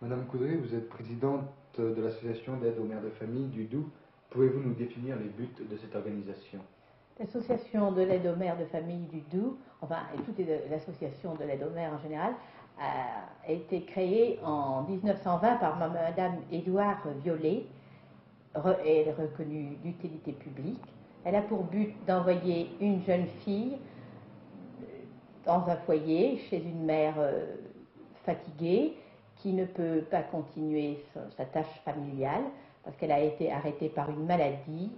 Madame Coudray, vous êtes présidente de l'association d'aide aux mères de famille du Doubs. Pouvez-vous nous définir les buts de cette organisation? L'association de l'aide aux mères de famille du Doubs, enfin, et toute l'association de l'aide aux mères en général, a été créée en 1920 par Madame Édouard Violet. Elle est reconnue d'utilité publique. Elle a pour but d'envoyer une jeune fille dans un foyer chez une mère fatiguée qui ne peut pas continuer sa tâche familiale parce qu'elle a été arrêtée par une maladie,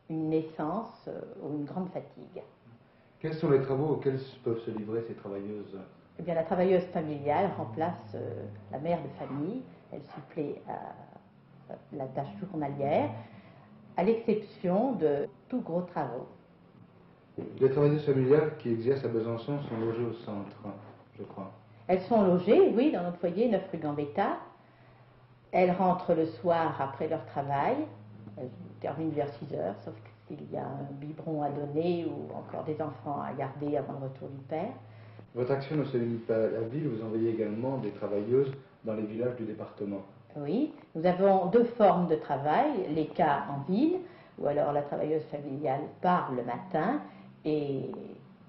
une naissance ou une grande fatigue. Quels sont les travaux auxquels peuvent se livrer ces travailleuses? Eh bien, la travailleuse familiale remplace la mère de famille. Elle supplée à la tâche journalière, à l'exception de tous gros travaux. Les travailleuses familiales qui exercent à Besançon sont logées au centre, je crois. Elles sont logées, oui, dans notre foyer, 9 rue Gambetta. Elles rentrent le soir après leur travail. Elles terminent vers 6 heures, sauf s'il y a un biberon à donner ou encore des enfants à garder avant le retour du père. Votre action ne se limite pas à la ville, vous envoyez également des travailleuses dans les villages du département. Oui, nous avons deux formes de travail, les cas en ville, où alors la travailleuse familiale part le matin et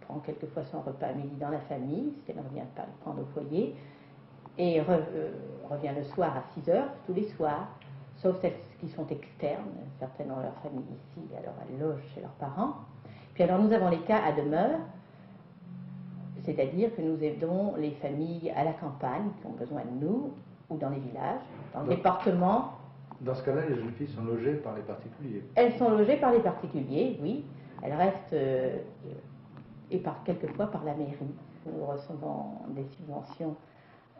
prend quelquefois son repas à midi dans la famille, si elle ne revient pas le prendre au foyer, et revient le soir à 6 heures, tous les soirs, sauf celles qui sont externes, certaines ont leur famille ici, alors elles logent chez leurs parents. Puis alors nous avons les cas à demeure, c'est-à-dire que nous aidons les familles à la campagne qui ont besoin de nous, ou dans les villages, dans le département. Dans ce cas-là, les jeunes filles sont logées par les particuliers. Elles sont logées par les particuliers, oui. Elles restent, et quelquefois par la mairie. Nous recevons des subventions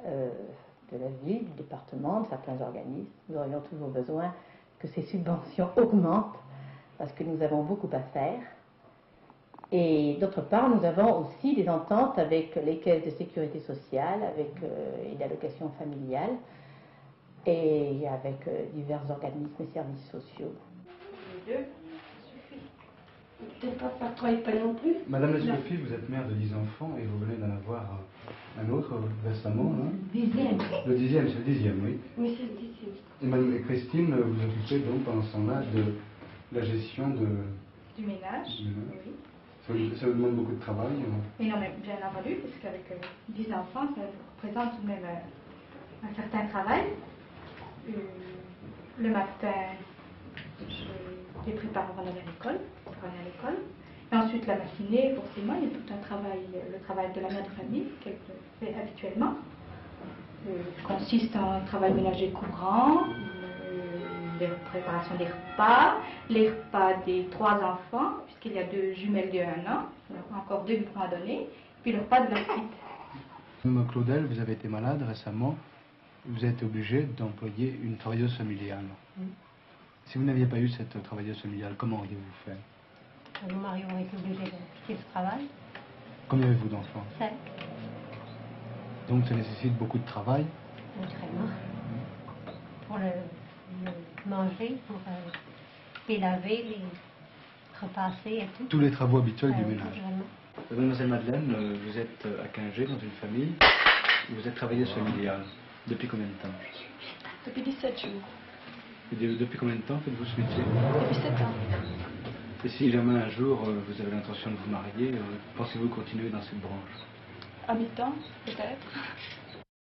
de la ville, du département, de certains organismes. Nous aurions toujours besoin que ces subventions augmentent, parce que nous avons beaucoup à faire. Et d'autre part, nous avons aussi des ententes avec les caisses de sécurité sociale, avec une allocation familiale et avec divers organismes et services sociaux. Les deux, ça suffit. Peut-être pas travailler pas non plus. Madame Lescoffy, vous êtes mère de 10 enfants et vous venez d'en avoir un autre récemment, hein? Le 10e. Le 10e, c'est le 10e, oui. Oui, c'est le 10e. Et Madame Christine, vous occupez donc pendant ce temps-là de la gestion Du ménage, oui. Ça vous demande beaucoup de travail? Mais non, mais bien entendu, parce qu'avec 10 enfants, ça représente tout de même un certain travail. Le matin, je les prépare avant d'aller à l'école, pour aller à l'école. Et ensuite, la matinée, forcément, il y a tout un travail, le travail de la mère de famille, qu'elle fait habituellement. Consiste en un travail ménager courant, les préparations des repas, les repas des 3 enfants, puisqu'il y a 2 jumelles de 1 an, encore 2 biberons à donner, puis le repas de la petite. Madame Claudel, vous avez été malade récemment, vous êtes obligée d'employer une travailleuse familiale. Si vous n'aviez pas eu cette travailleuse familiale, comment auriez-vous fait? Mon mari aurait été obligé de quitter ce travail. Combien avez-vous d'enfants? 5. Donc ça nécessite beaucoup de travail? Vraiment. Pour le manger, pour les laver, les repasser et tout. Tous les travaux habituels du Oui, ménage. vraiment. Mademoiselle Madeleine, vous êtes à Quingé dans une famille, vous êtes travailleuse familiale. Depuis combien de temps? Depuis 17 jours. Et depuis combien de temps faites-vous ce métier? Depuis 7 ans. Et si jamais un jour vous avez l'intention de vous marier, pensez-vous continuer dans cette branche? À mi-temps, peut-être.